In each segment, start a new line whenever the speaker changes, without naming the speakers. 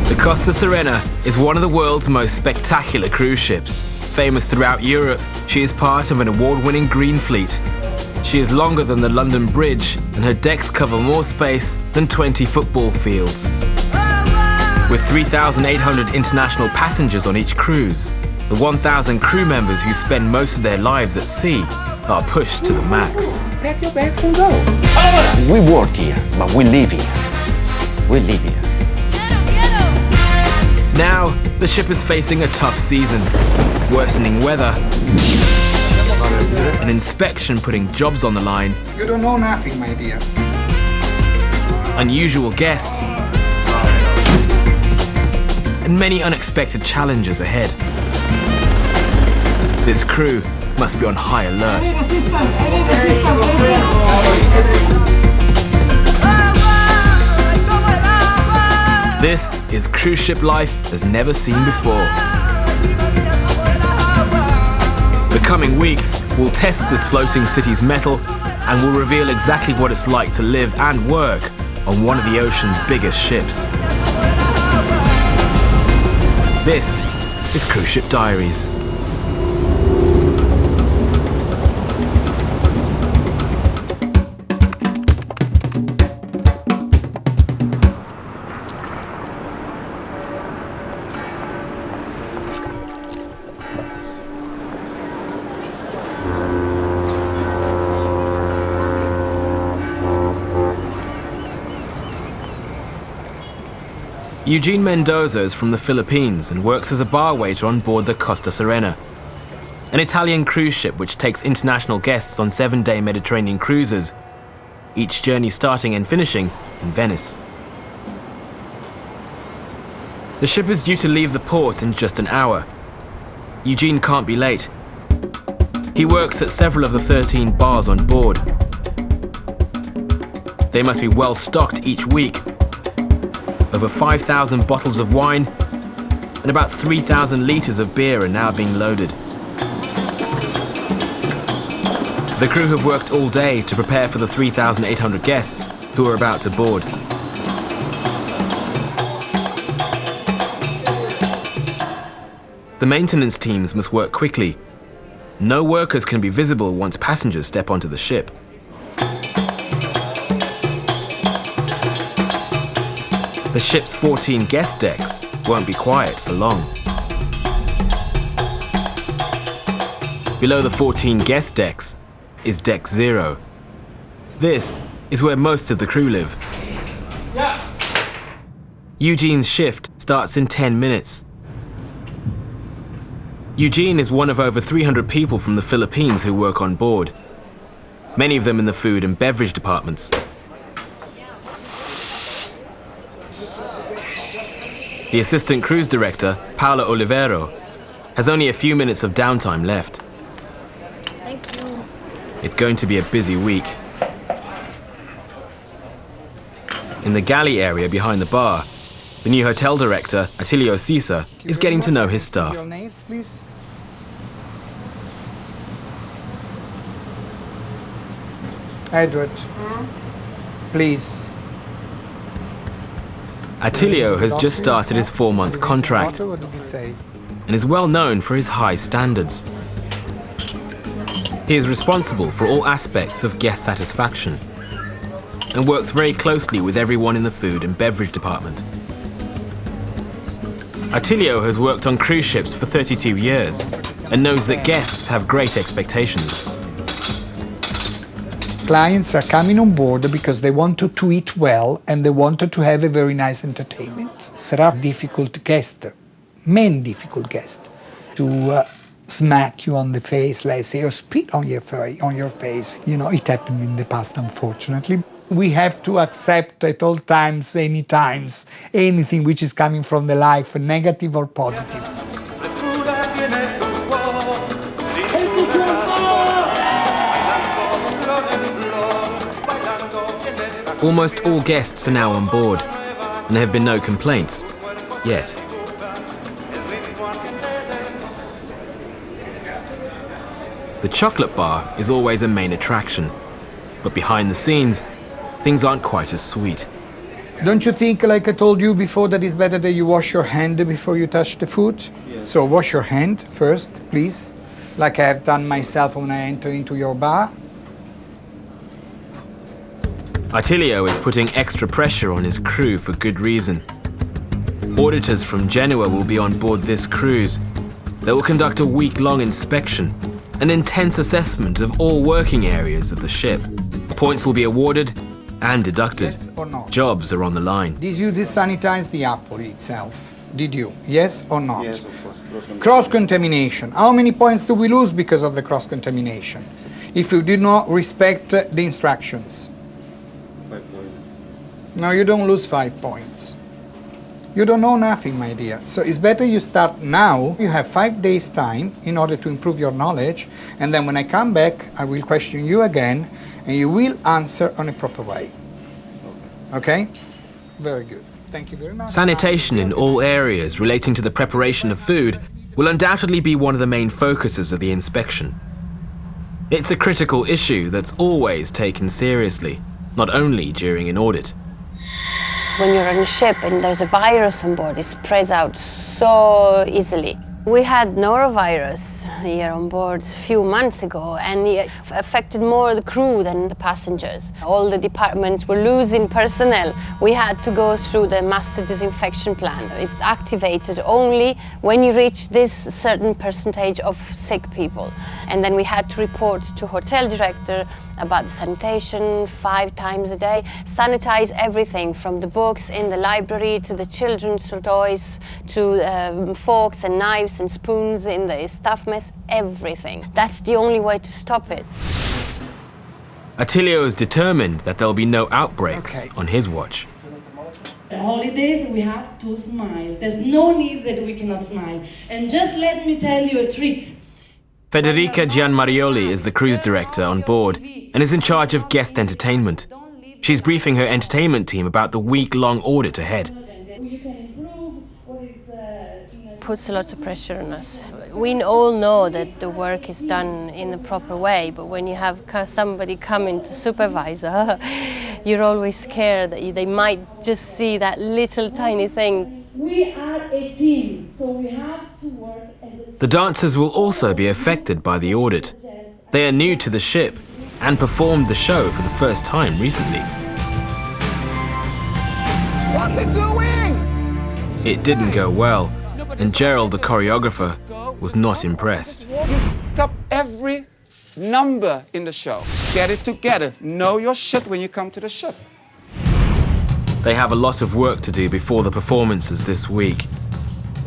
The Costa Serena is one of the world's most spectacular cruise ships. Famous throughout Europe, she is part of an award-winning green fleet. She is longer than the London Bridge, and her decks cover more space than 20 football fields. With 3,800 international passengers on each cruise, the 1,000 crew members who spend most of their lives at sea are pushed to the max.
Pack your bags and go.
We work here, but we live here. We live here.
Now, the ship is facing a tough season. Worsening weather, an inspection putting jobs on the line,
You don't know nothing, my dear.
unusual guests, and many unexpected challenges ahead. This crew must be on high alert. This is cruise ship life as never seen before. The coming weeks will test this floating city's mettle and will reveal exactly what it's like to live and work on one of the ocean's biggest ships. This is Cruise Ship Diaries. Eugene Mendoza is from the Philippines and works as a bar waiter on board the Costa Serena, an Italian cruise ship which takes international guests on 7-day Mediterranean cruises, each journey starting and finishing in Venice. The ship is due to leave the port in just an hour. Eugene can't be late. He works at several of the 13 bars on board. They must be well stocked each week. Over 5,000 bottles of wine and about 3,000 litres of beer are now being loaded. The crew have worked all day to prepare for the 3,800 guests who are about to board. The maintenance teams must work quickly. No workers can be visible once passengers step onto the ship. The ship's 14 guest decks won't be quiet for long. Below the 14 guest decks is Deck 0. This is where most of the crew live. Eugene's shift starts in 10 minutes. Eugene is one of over 300 people from the Philippines who work on board, many of them in the food and beverage departments. The assistant cruise director, Paula Olivero, has only a few minutes of downtime left.
Thank you.
It's going to be a busy week. In the galley area behind the bar, the new hotel director, Atilio Cisa, is getting to know his staff.
Your names, please. Edward, please.
Atilio has just started his 4-month contract
What did he say?
and is well known for his high standards. He is responsible for all aspects of guest satisfaction and works very closely with everyone in the food and beverage department. Atilio has worked on cruise ships for 32 years and knows that guests have great expectations.
Clients are coming on board because they wanted to eat well and they wanted to have a very nice entertainment. There are difficult guests, many difficult guests, to smack you on the face, let's say, or spit on your face. You know, it happened in the past, unfortunately. We have to accept at all times, any times, anything which is coming from the life, negative or positive.
Almost all guests are now on board, and there have been no complaints, yet. The chocolate bar is always a main attraction, but behind the scenes, things aren't quite as sweet.
Don't you think, like I told you before, that it's better that you wash your hand before you touch the food? Yes. So wash your hand first, please, like I have done myself when I enter into your bar.
Attilio is putting extra pressure on his crew for good reason. Auditors from Genoa will be on board this cruise. They will conduct a week-long inspection, an intense assessment of all working areas of the ship. Points will be awarded and deducted.
Yes or no?
Jobs are on the line.
Did you desanitize the apple itself? Did you? Yes or not?
Yes, of course.
Cross-contamination. How many points do we lose because of the cross-contamination? If you did not respect the instructions?
5 points.
No, you don't lose 5 points. You don't know nothing, my dear. So it's better you start now. You have 5 days' time in order to improve your knowledge. And then when I come back, I will question you again, and you will answer on a proper way. Okay? Very good. Thank you very much.
Sanitation in all areas relating to the preparation of food will undoubtedly be one of the main focuses of the inspection. It's a critical issue that's always taken seriously, not only during an audit.
When you're on a ship and there's a virus on board, it spreads out so easily. We had norovirus here on board a few months ago, and it affected more the crew than the passengers. All the departments were losing personnel. We had to go through the master disinfection plan. It's activated only when you reach this certain percentage of sick people. And then we had to report to hotel director about the sanitation 5 times a day, sanitize everything from the books in the library to the children's toys to forks and knives and spoons in the staff mess, everything. That's the only way to stop it.
Attilio is determined that there'll be no outbreaks on his watch.
On holidays, we have to smile. There's no need that we cannot smile. And just let me tell you a trick.
Federica Gianmarioli is the cruise director on board and is in charge of guest entertainment. She's briefing her entertainment team about the week-long audit ahead.
Puts a lot of pressure on us. We all know that the work is done in a proper way, but when you have somebody coming to supervise, you're always scared that they might just see that little tiny thing.
We are a team, so we have to work as a team.
The dancers will also be affected by the audit. They are new to the ship and performed the show for the first time recently.
What's it doing?
It didn't go well, and Gerald, the choreographer, was not impressed.
You f***ed up every number in the show. Get it together. Know your shit when you come to the ship.
They have a lot of work to do before the performances this week.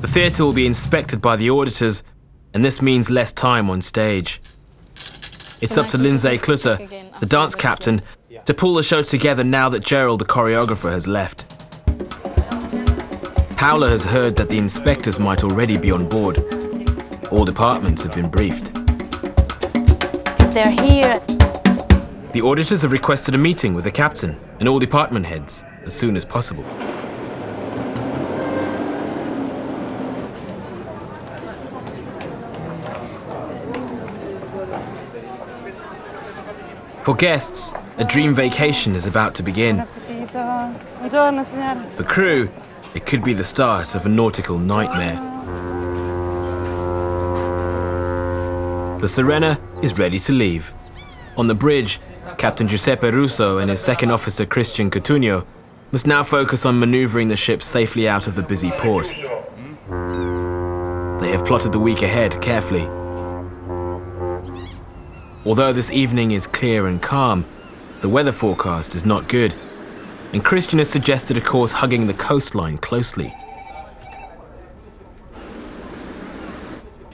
The theatre will be inspected by the auditors, and this means less time on stage. It's up to Lindsay Klutter, the dance captain, to pull the show together now that Gerald, the choreographer, has left. Paola has heard that the inspectors might already be on board. All departments have been briefed.
They're here.
The auditors have requested a meeting with the captain and all department heads as soon as possible. For guests, a dream vacation is about to begin. For crew, it could be the start of a nautical nightmare. The Serena is ready to leave. On the bridge, Captain Giuseppe Russo and his second officer Christian Cotugno must now focus on maneuvering the ship safely out of the busy port. They have plotted the week ahead carefully. Although this evening is clear and calm, the weather forecast is not good, and Christian has suggested a course hugging the coastline closely.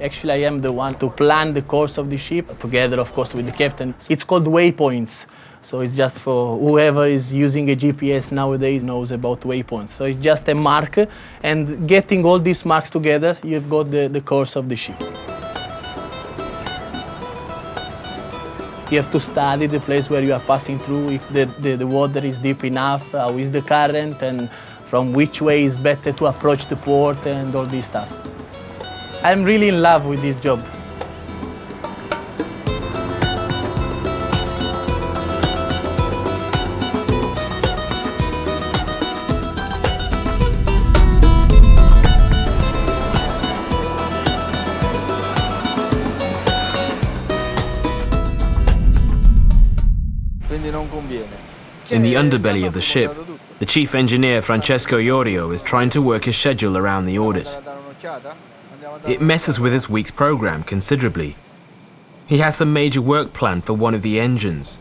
Actually, I am the one to plan the course of the ship, together, of course, with the captain. It's called waypoints. So it's just for whoever is using a GPS nowadays knows about waypoints. So it's just a mark, and getting all these marks together, you've got the course of the ship. You have to study the place where you are passing through, if the water is deep enough, how is the current, and from which way is better to approach the port, and all this stuff. I'm really in love with this job.
In the underbelly of the ship, the chief engineer Francesco Iorio is trying to work his schedule around the audit. It messes with his week's program considerably. He has some major work planned for one of the engines.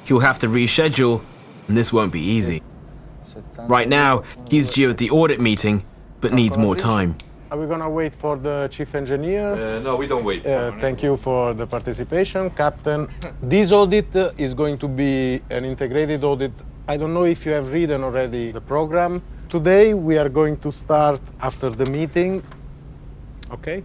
He'll have to reschedule, and this won't be easy. Right now, he's due at the audit meeting, but needs more time.
Are we going to wait for the chief engineer?
No, we don't wait.
Thank you for the participation, Captain. This audit is going to be an integrated audit. I don't know if you have read already the program. Today we are going to start after the meeting. Okay?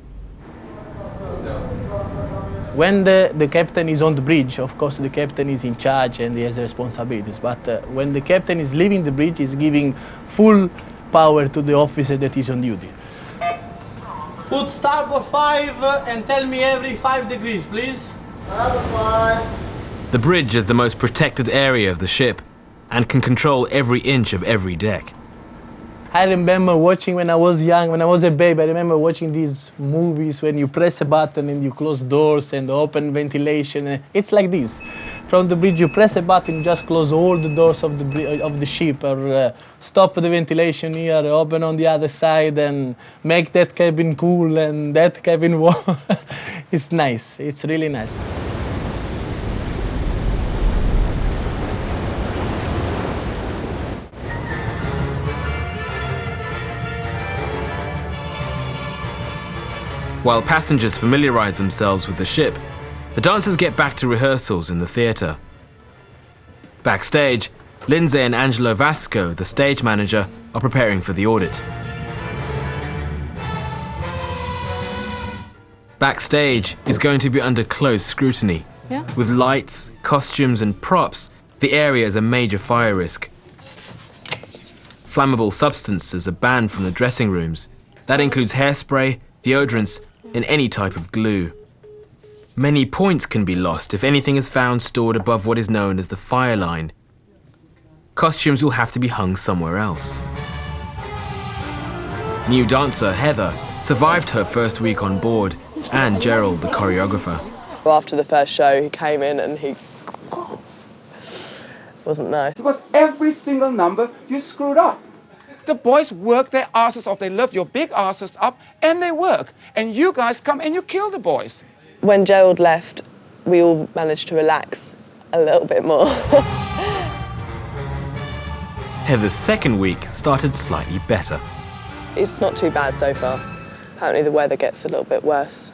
When the captain is on the bridge, of course the captain is in charge and he has responsibilities. But when the captain is leaving the bridge, he's giving full power to the officer that is on duty. Put starboard 5 and tell me every 5 degrees, please.
Starboard 5.
The bridge is the most protected area of the ship and can control every inch of every deck.
I remember watching when I was young, when I was a baby, I remember watching these movies when you press a button and you close doors and open ventilation. It's like this. From the bridge, you press a button, just close all the doors of the ship, or stop the ventilation here, open on the other side, and make that cabin cool and that cabin warm. It's nice. It's really nice.
While passengers familiarize themselves with the ship, the dancers get back to rehearsals in the theatre. Backstage, Lindsay and Angelo Vasco, the stage manager, are preparing for the audit. Backstage is going to be under close scrutiny.
Yeah.
With lights, costumes and props, the area is a major fire risk. Flammable substances are banned from the dressing rooms. That includes hairspray, deodorants, and any type of glue. Many points can be lost if anything is found stored above what is known as the fire line. Costumes will have to be hung somewhere else. New dancer Heather survived her first week on board, and Gerald, the choreographer.
After the first show, he came in and he wasn't nice.
Because every single number you screwed up. The boys work their asses off. They lift your big asses up and they work. And you guys come and you kill the boys.
When Gerald left, we all managed to relax a little bit more.
Heather's second week started slightly better.
It's not too bad so far. Apparently the weather gets a little bit worse.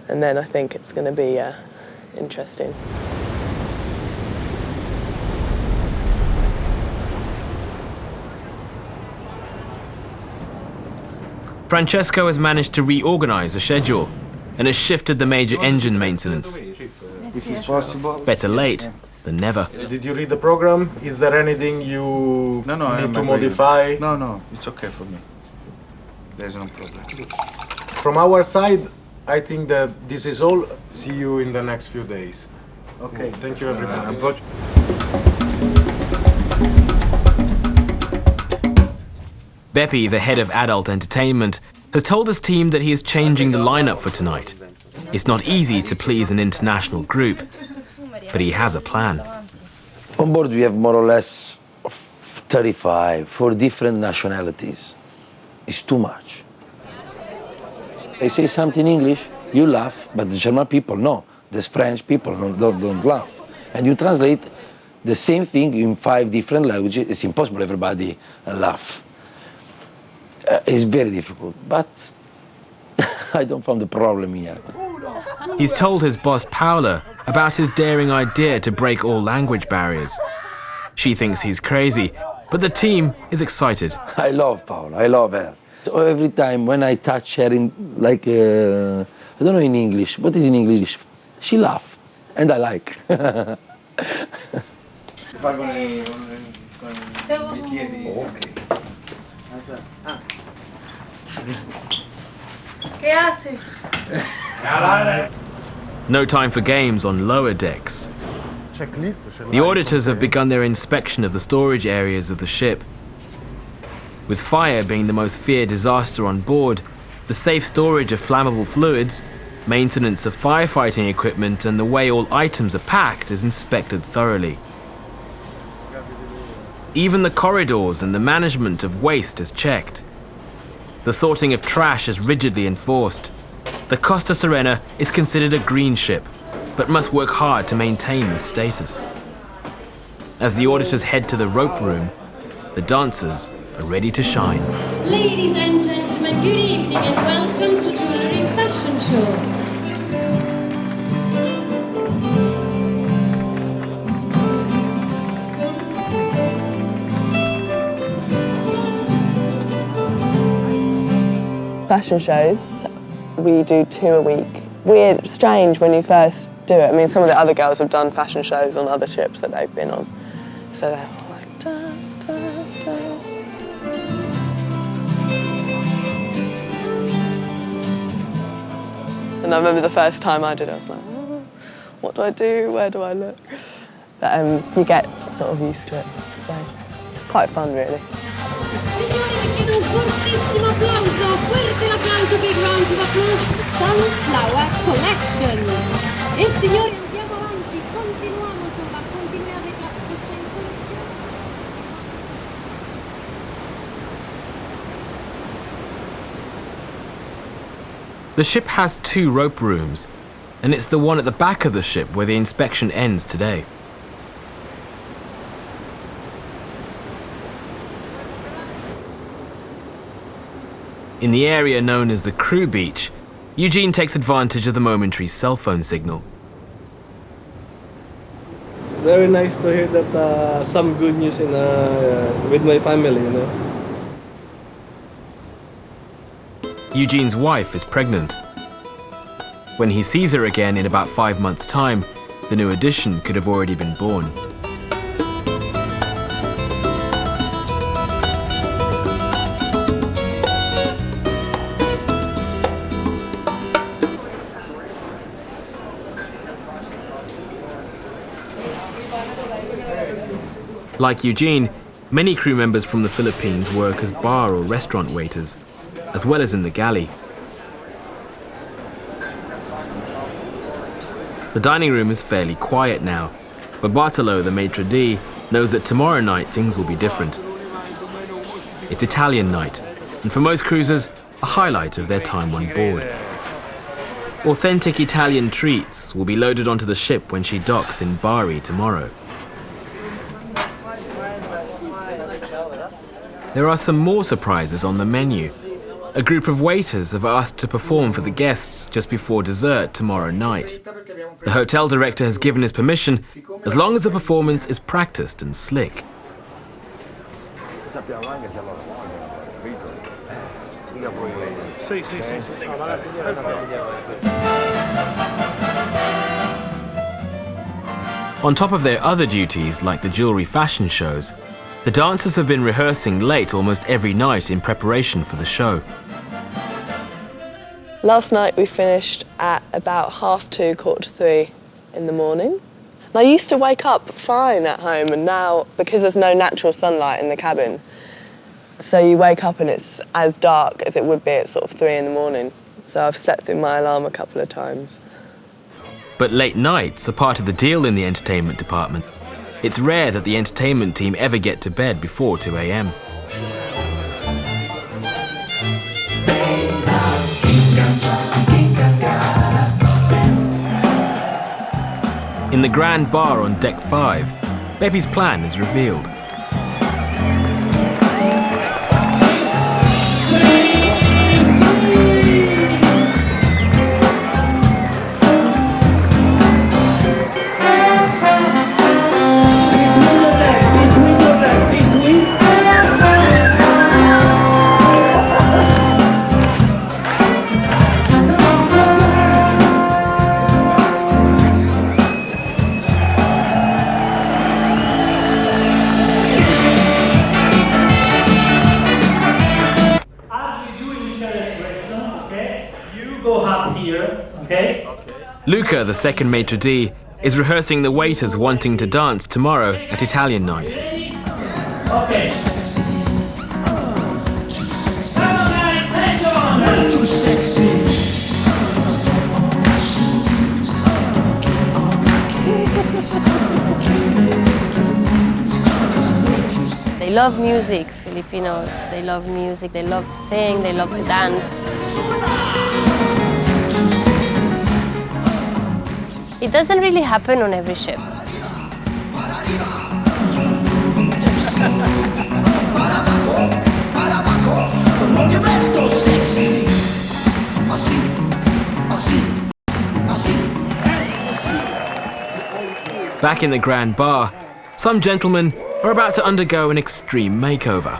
And then I think it's going to be interesting.
Francesco has managed to reorganize the schedule and has shifted the major engine maintenance.
If it's possible.
Better late than never.
Did you read the program? Is there anything you need to modify?
No, it's okay for me. There's no problem.
From our side, I think that this is all. See you in the next few days. Okay, thank you everybody.
Beppe, the head of adult entertainment, has told his team that he is changing the lineup for tonight. It's not easy to please an international group, but he has a plan.
On board we have more or less 35 for different nationalities. It's too much. They say something in English, you laugh, but the German people, no. The French people don't laugh. And you translate the same thing in 5 different languages, it's impossible everybody laugh. It's very difficult, but I don't find the problem here.
He's told his boss Paola about his daring idea to break all language barriers. She thinks he's crazy, but the team is excited.
I love Paola, I love her. So every time when I touch her in, like, I don't know in English, what is in English? She laughs, and I like.
¿Qué haces?
No time for games on lower decks. The auditors have begun their inspection of the storage areas of the ship. With fire being the most feared disaster on board, the safe storage of flammable fluids, maintenance of firefighting equipment, and the way all items are packed is inspected thoroughly. Even the corridors and the management of waste is checked. The sorting of trash is rigidly enforced. The Costa Serena is considered a green ship, but must work hard to maintain this status. As the auditors head to the rope room, the dancers are ready to shine.
Ladies and gentlemen, good evening and welcome to Jewelry Fashion Show.
Fashion shows, we do 2 a week. Weird, strange when you first do it. I mean, some of the other girls have done fashion shows on other ships that they've been on. So they're all like, da, da, da. And I remember the first time I did it, I was like, oh, what do I do? Where do I look? But you get sort of used to it. So it's quite fun, really.
Un fortissimo applauso, fuerte l'applauso, big round of applause, Sunflower Collection. E signori, andiamo avanti, continuiamo avec la prochaine collection.
The ship has 2 rope rooms, and it's the one at the back of the ship where the inspection ends today. In the area known as the crew beach, Eugene takes advantage of the momentary cell phone signal.
Very nice to hear that some good news with my family, you know.
Eugene's wife is pregnant. When he sees her again in about 5 months' time, the new addition could have already been born. Like Eugene, many crew members from the Philippines work as bar or restaurant waiters, as well as in the galley. The dining room is fairly quiet now, but Bartolo, the maitre d', knows that tomorrow night things will be different. It's Italian night, and for most cruisers, a highlight of their time on board. Authentic Italian treats will be loaded onto the ship when she docks in Bari tomorrow. There are some more surprises on the menu. A group of waiters have asked to perform for the guests just before dessert tomorrow night. The hotel director has given his permission as long as the performance is practiced and slick. On top of their other duties, like the jewelry fashion shows, the dancers have been rehearsing late almost every night in preparation for the show.
Last night we finished at about 2:30, 3:15 in the morning. And I used to wake up fine at home, and now, because there's no natural sunlight in the cabin, so you wake up and it's as dark as it would be at sort of 3 in the morning. So I've slept through my alarm a couple of times.
But late nights are part of the deal in the entertainment department. It's rare that the entertainment team ever get to bed before 2 a.m. In the grand bar on deck 5, Beppy's plan is revealed. Luca, the second maitre d', is rehearsing the waiters wanting to dance tomorrow at Italian night.
Okay.
They love music, Filipinos. They love music, they love to sing, they love to dance. It doesn't really happen on every ship.
Back in the Grand Bar, some gentlemen are about to undergo an extreme makeover.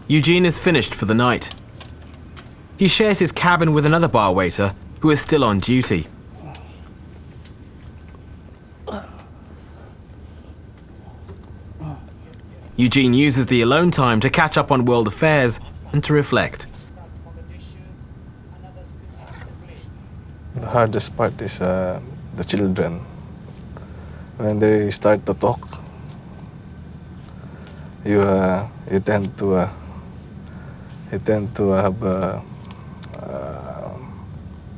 Eugene is finished for the night. He shares his cabin with another bar waiter who is still on duty. Eugene uses the alone time to catch up on world affairs and to reflect.
The hardest part is the children. When they start to talk, you tend to have a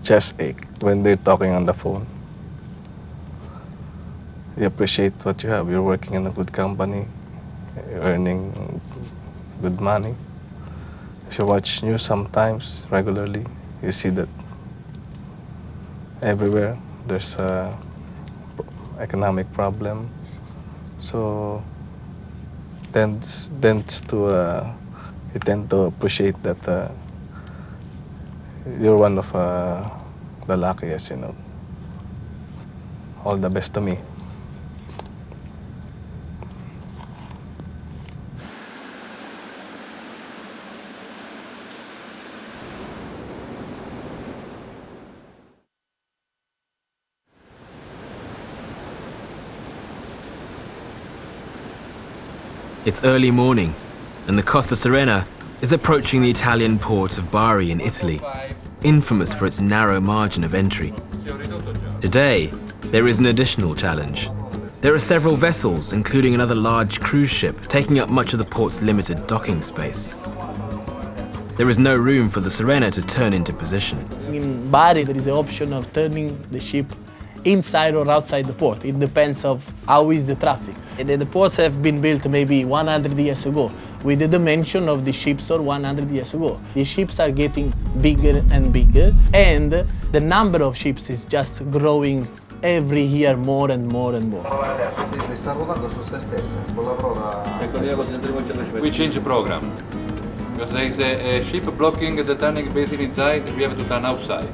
chest ache when they're talking on the phone. You appreciate what you have. You're working in a good company, you're earning good money. If you watch news sometimes, regularly, you see that everywhere there's a economic problem. So you tend to appreciate that you're one of the luckiest, you know. All the best to me.
It's early morning, and the Costa Serena is approaching the Italian port of Bari in Italy, infamous for its narrow margin of entry. Today, there is an additional challenge. There are several vessels, including another large cruise ship, taking up much of the port's limited docking space. There is no room for the Serena to turn into position.
In Bari, there is the option of turning the ship inside or outside the port. It depends of how is the traffic. The ports have been built maybe 100 years ago with the dimension of the ships or 100 years ago. The ships are getting bigger and bigger, and the number of ships is just growing every year more and more and more.
We change the program because there is a ship blocking the turning basin inside. We have to turn outside.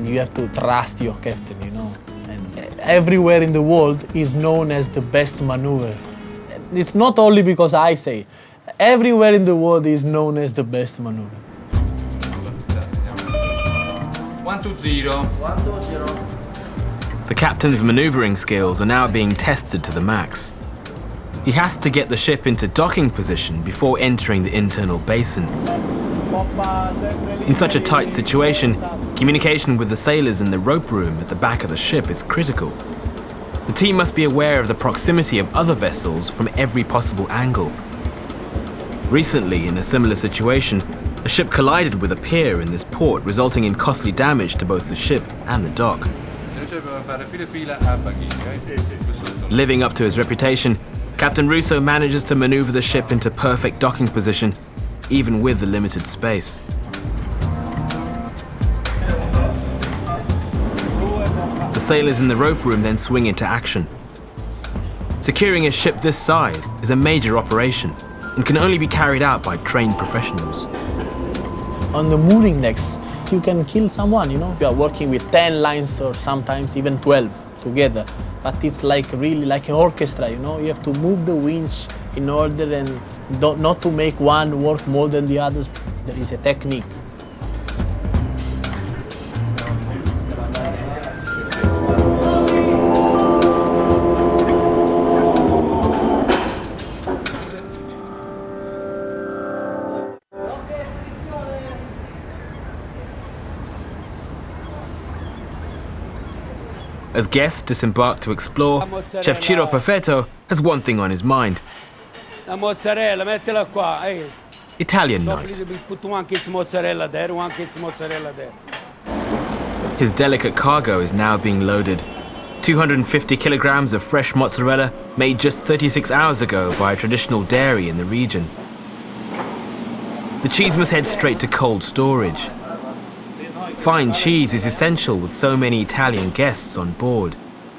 You have to trust your captain, you know. And everywhere in the world is known as the best maneuver. It's not only because I say. Everywhere in the world is known as the best maneuver.
120. 120.
The captain's maneuvering skills are now being tested to the max. He has to get the ship into docking position before entering the internal basin. In such a tight situation, communication with the sailors in the rope room at the back of the ship is critical. The team must be aware of the proximity of other vessels from every possible angle. Recently, in a similar situation, a ship collided with a pier in this port, resulting in costly damage to both the ship and the dock. Living up to his reputation, Captain Russo manages to maneuver the ship into perfect docking position, even with the limited space. The sailors in the rope room then swing into action. Securing a ship this size is a major operation and can only be carried out by trained professionals.
On the mooring necks, you can kill someone, you know. You are working with 10 lines or sometimes even 12 together. But it's like really like an orchestra, you know. You have to move the winch in order and not to make one work more than the others. There is a technique.
As guests disembark to explore, Chef Ciro Perfetto has one thing on his mind.
La mozzarella, mettila qua.
Italian night. His delicate cargo is now being loaded. 250 kilograms of fresh mozzarella made just 36 hours ago by a traditional dairy in the region. The cheese must head straight to cold storage. Fine cheese is essential with so many Italian guests on board.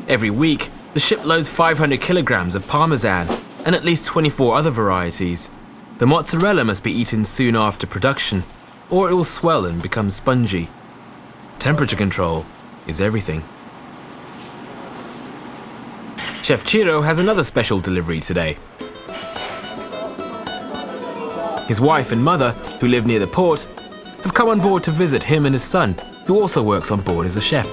Every week, the ship loads 500 kilograms of Parmesan and at least 24 other varieties. The mozzarella must be eaten soon after production, or it will swell and become spongy. Temperature control is everything. Chef Ciro has another special delivery today. His wife and mother, who live near the port, have come on board to visit him and his son, who also works on board as a chef.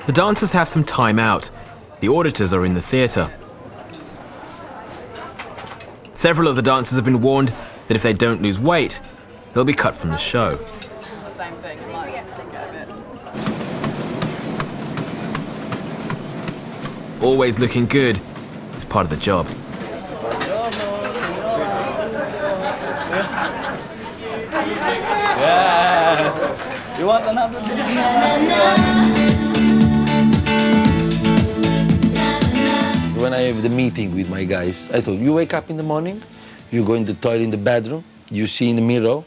The dancers have some time out. The auditors are in the theatre. Several of the dancers have been warned that if they don't lose weight, they'll be cut from the show.
Same thing, like,
Always looking good. It's part of the job.
Yes. You want another?
When I have the meeting with my guys, I told you wake up in the morning, you go in the toilet in the bedroom, you see in the mirror,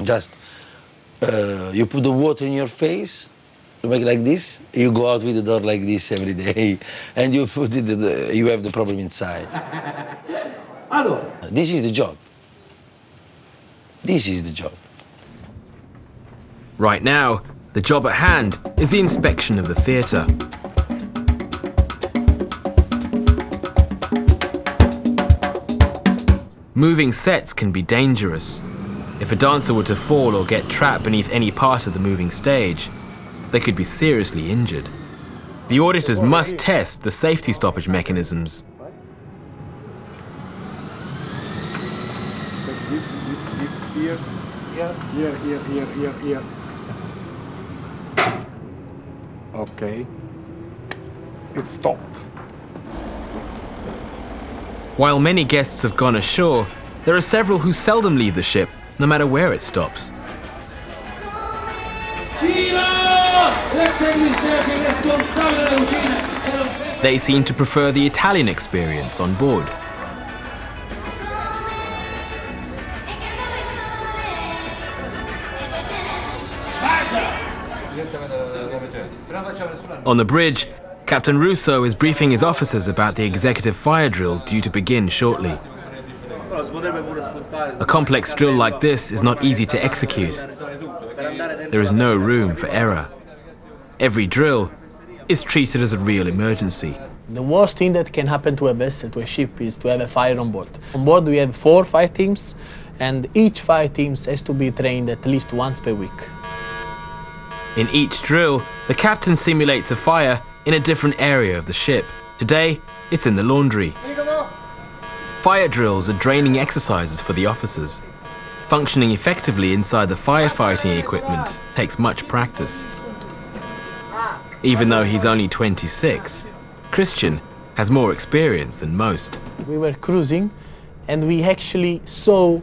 just you put the water in your face, you make like this, you go out with the door like this every day, and you put it, you have the problem inside. This is the job. This is the job.
Right now, the job at hand is the inspection of the theatre. Moving sets can be dangerous. If a dancer were to fall or get trapped beneath any part of the moving stage, they could be seriously injured. The auditors must test the safety stoppage mechanisms.
This here. Okay. It stopped.
While many guests have gone ashore, there are several who seldom leave the ship, no matter where it stops. They seem to prefer the Italian experience on board. On the bridge, Captain Russo is briefing his officers about the executive fire drill due to begin shortly. A complex drill like this is not easy to execute. There is no room for error. Every drill is treated as a real emergency.
The worst thing that can happen to a vessel, to a ship, is to have a fire on board. On board we have 4 fire teams, And each fire team has to be trained at least once per week.
In each drill, the captain simulates a fire in a different area of the ship. Today, it's in the laundry. Fire drills are draining exercises for the officers. Functioning effectively inside the firefighting equipment takes much practice. Even though he's only 26, Christian has more experience than most.
We were cruising and we actually saw,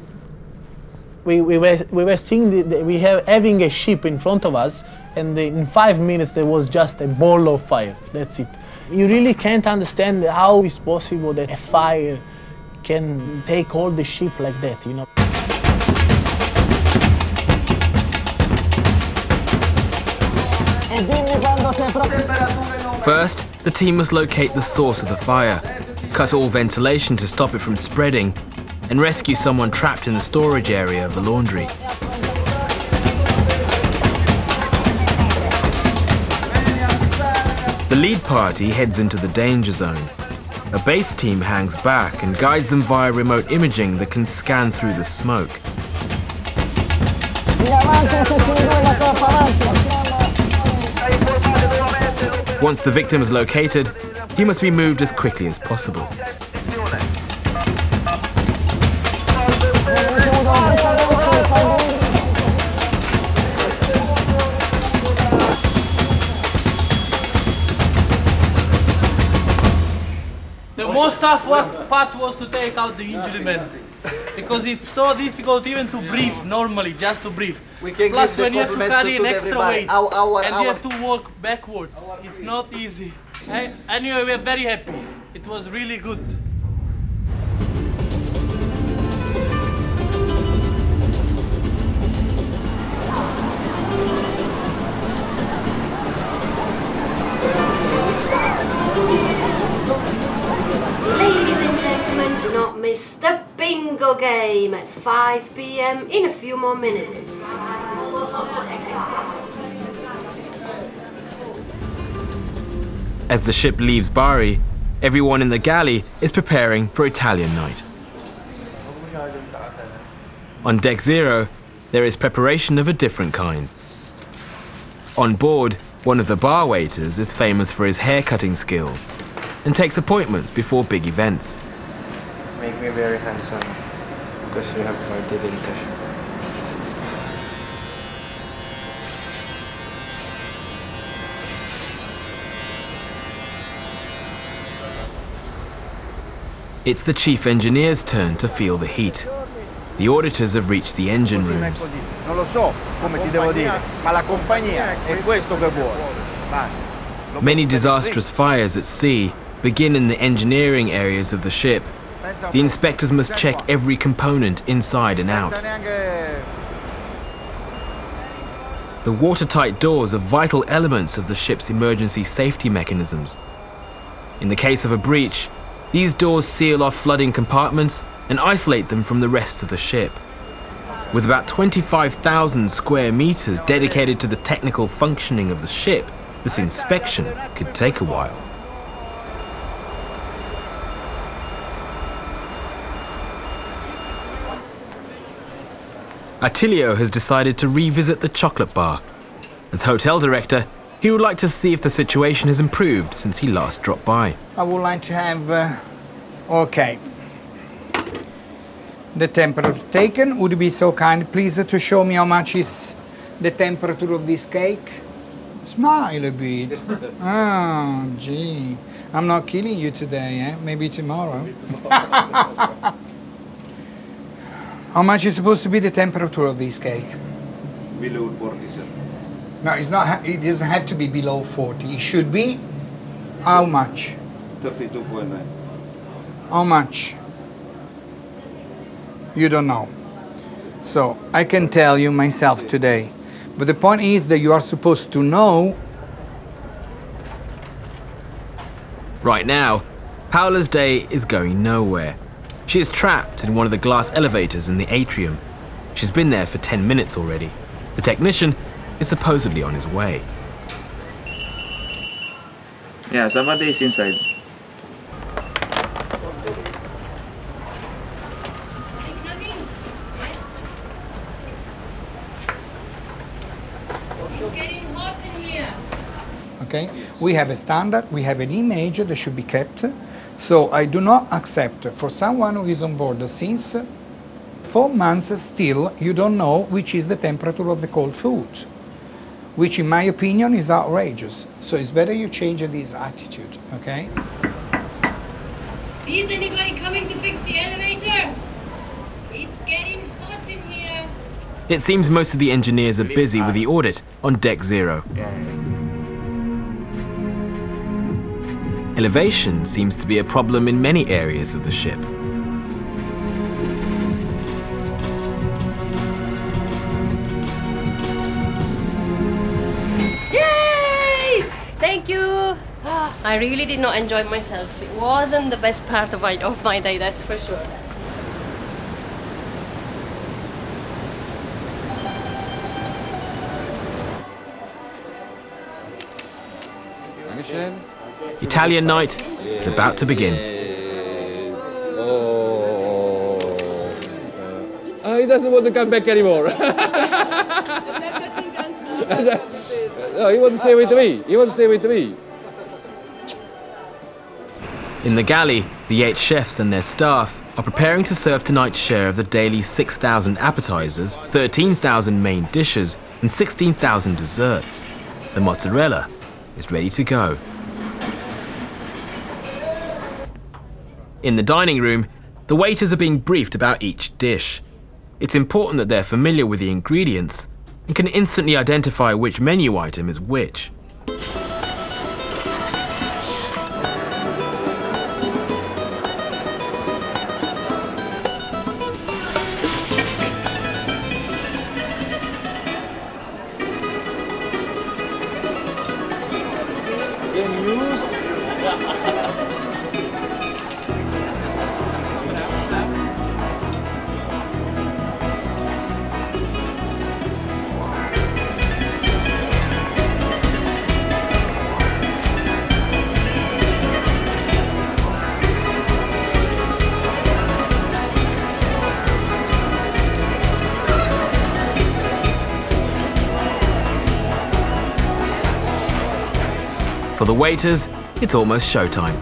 we were seeing, having a ship in front of us, and in 5 minutes there was just a ball of fire, that's it. You really can't understand how it's possible that a fire can take all the ship like that, you know.
First, the team must locate the source of the fire, cut all ventilation to stop it from spreading, and rescue someone trapped in the storage area of the laundry. The lead party heads into the danger zone. A base team hangs back and guides them via remote imaging that can scan through the smoke. Once the victim is located, he must be moved as quickly as possible.
The most tough part was to take out the injured man, because it's so difficult even to breathe normally, just to breathe. Plus when you have to carry an extra weight and you have to walk backwards, it's not easy. Anyway, we are very happy. It was really good.
Ladies and gentlemen, do not miss the bingo game at 5 p.m. in a few more minutes.
As the ship leaves Bari, everyone in the galley is preparing for Italian night. On deck 0, there is preparation of a different kind. On board, one of the bar waiters is famous for his haircutting skills and takes appointments before big events.
Make me very handsome, because we have party later.
It's the chief engineer's turn to feel the heat. The auditors have reached the engine rooms.
Non lo so come ti devo dire, ma la compagnia è questo che vuole.
Many disastrous fires at sea begin in the engineering areas of the ship. The inspectors must check every component inside and out. The watertight doors are vital elements of the ship's emergency safety mechanisms. In the case of a breach, these doors seal off flooding compartments and isolate them from the rest of the ship. With about 25,000 square meters dedicated to the technical functioning of the ship, this inspection could take a while. Attilio has decided to revisit the chocolate bar. As hotel director, he would like to see if the situation has improved since he last dropped by.
I would like to have, okay, the temperature taken. Would you be so kind, please, to show me how much is the temperature of this cake? Smile a bit. Oh, gee. I'm not killing you today, eh? Maybe tomorrow. How much is supposed to be the temperature of this cake?
Below 40, sir.
No, it's not. It doesn't have to be below 40. It should be how much?
32.9.
How much? You don't know. So I can tell you myself today. But the point is that you are supposed to know.
Right now, Paola's day is going nowhere. She is trapped in one of the glass elevators in the atrium. She's been there for 10 minutes already. The technician is supposedly on his way.
Yeah, somebody is inside.
okay? We have a standard, we have an image that should be kept. So I do not accept for someone who is on board since 4 months still, you don't know which is the temperature of the cold food, which in my opinion is outrageous. So it's better you change this attitude, okay?
Is anybody coming to fix the elevator? It's getting hot in here.
It seems most of the engineers are busy with the audit on Deck Zero. Elevation seems to be a problem in many areas of the ship.
Yay! Thank you. I really did not enjoy myself. It wasn't the best part of my day, that's for sure.
Italian night is about to begin.
He doesn't want to come back anymore. No, he wants to stay with me. He wants to stay with me.
In the galley, the 8 chefs and their staff are preparing to serve tonight's share of the daily 6,000 appetizers, 13,000 main dishes, and 16,000 desserts. The mozzarella is ready to go. In the dining room, the waiters are being briefed about each dish. It's important that they're familiar with the ingredients and can instantly identify which menu item is which. For the waiters, it's almost showtime.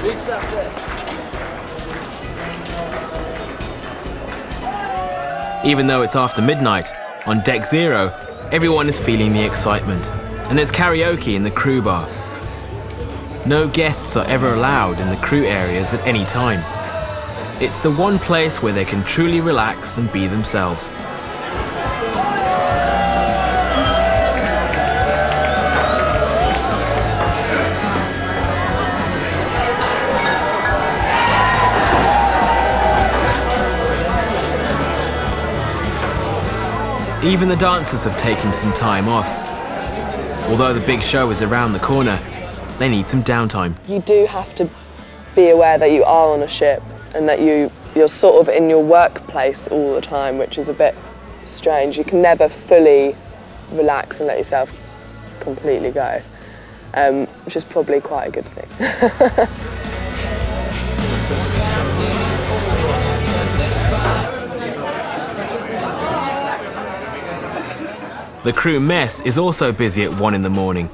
Big success.
Even though it's after midnight, on Deck Zero, everyone is feeling the excitement, and there's karaoke in the crew bar. No guests are ever allowed in the crew areas at any time. It's the one place where they can truly relax and be themselves. Even the dancers have taken some time off. Although the big show is around the corner, they need some downtime.
You do have to be aware that you are on a ship and that you you're sort of in your workplace all the time, which is a bit strange. You can never fully relax and let yourself completely go, which is probably quite a good thing.
The crew mess is also busy at 1 in the morning.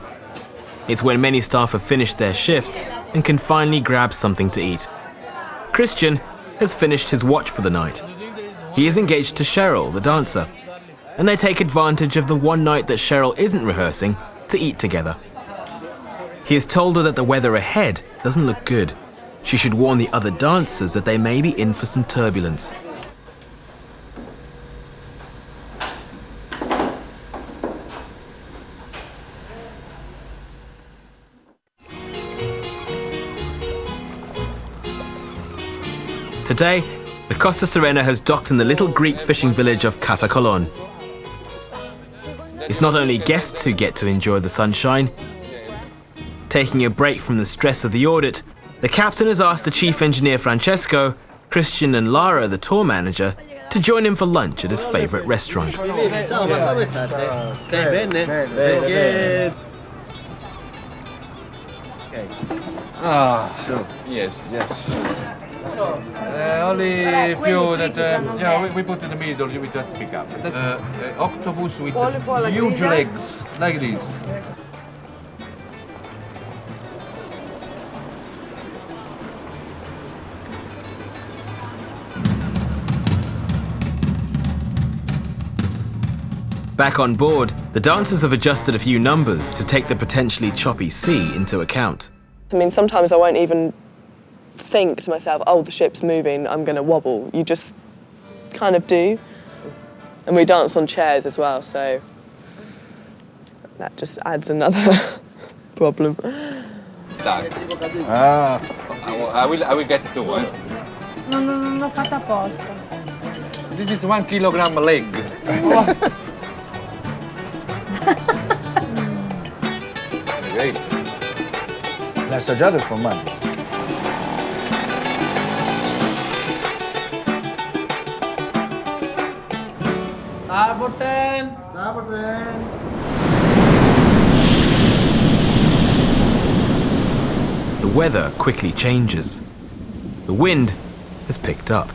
It's when many staff have finished their shifts and can finally grab something to eat. Christian has finished his watch for the night. He is engaged to Cheryl, the dancer, and they take advantage of the one night that Cheryl isn't rehearsing to eat together. He has told her that the weather ahead doesn't look good. She should warn the other dancers that they may be in for some turbulence. Today, the Costa Serena has docked in the little Greek fishing village of Katakolon. It's not only guests who get to enjoy the sunshine. Taking a break from the stress of the audit, the captain has asked the chief engineer Francesco, Christian and Lara, the tour manager, to join him for lunch at his favourite restaurant.
Ciao, ma come state? Stai bene? Perché...
Okay. Ah, so yes. Only a few that we put in the middle. We just pick up. Octopus with huge legs, like this.
Back on board, the dancers have adjusted a few numbers to take the potentially choppy sea into account.
I mean, sometimes I won't even think to myself, oh, the ship's moving, I'm going to wobble. You just kind of do. And we dance on chairs as well, so that just adds another problem.
Start. I will get two.
Non l'ho fatta apposta.
This is 1 kilogram leg. Great.
L'hai assaggiato il formaggio?
The weather quickly changes. The wind has picked up.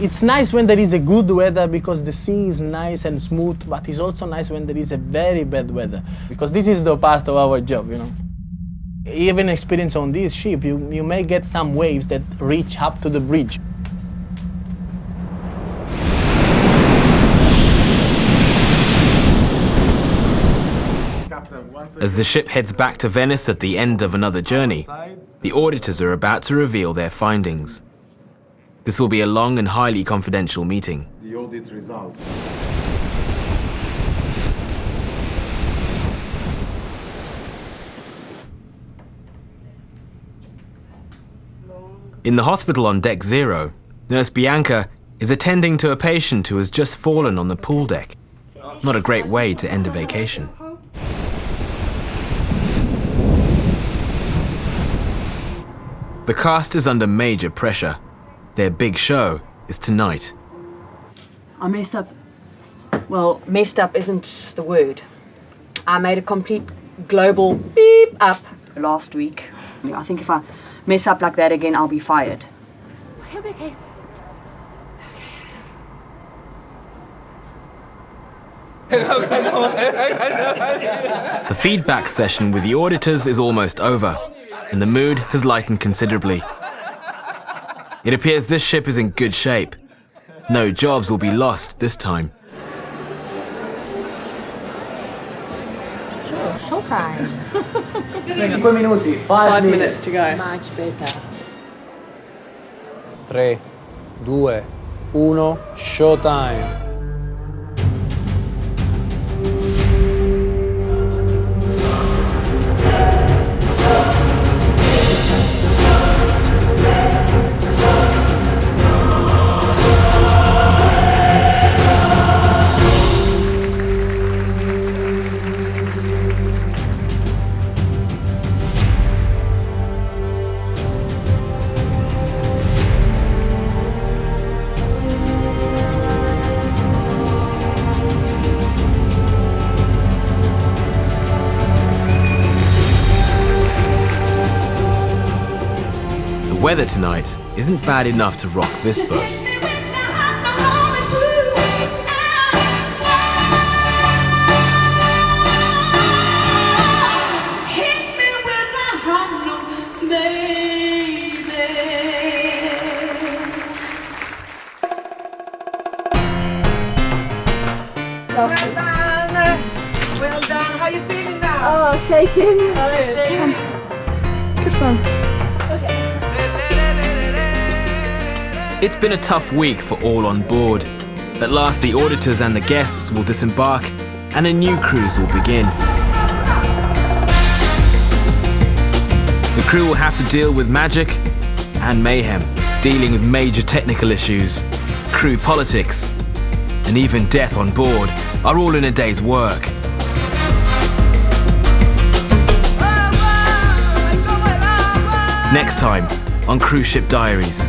It's nice when there is a good weather because the sea is nice and smooth, but it's also nice when there is a very bad weather, because this is the part of our job, you know. Even experience on this ship, you may get some waves that reach up to the bridge.
As the ship heads back to Venice at the end of another journey, the auditors are about to reveal their findings. This will be a long and highly confidential meeting.
The audit results.
In the hospital on deck 0, Nurse Bianca is attending to a patient who has just fallen on the pool deck. Not a great way to end a vacation. The cast is under major pressure. Their big show is tonight.
I messed up. Well, messed up isn't the word. I made a complete global beep up last week. I think if I mess up like that again, I'll be fired.
Okay.
The feedback session with the auditors is almost over, and the mood has lightened considerably. It appears this ship is in good shape. No jobs will be lost this time.
Showtime.
5 minuti.
5 minutes to go.
Much better.
3, 2, 1, showtime.
weather tonight isn't bad enough to rock this boat.
Well done! Well done! How are you feeling now?
Oh, shaking.
Shaking.
Good fun.
It's been a tough week for all on board. At last, the auditors and the guests will disembark, and a new cruise will begin. The crew will have to deal with magic and mayhem, dealing with major technical issues, crew politics, and even death on board are all in a day's work. Next time on Cruise Ship Diaries.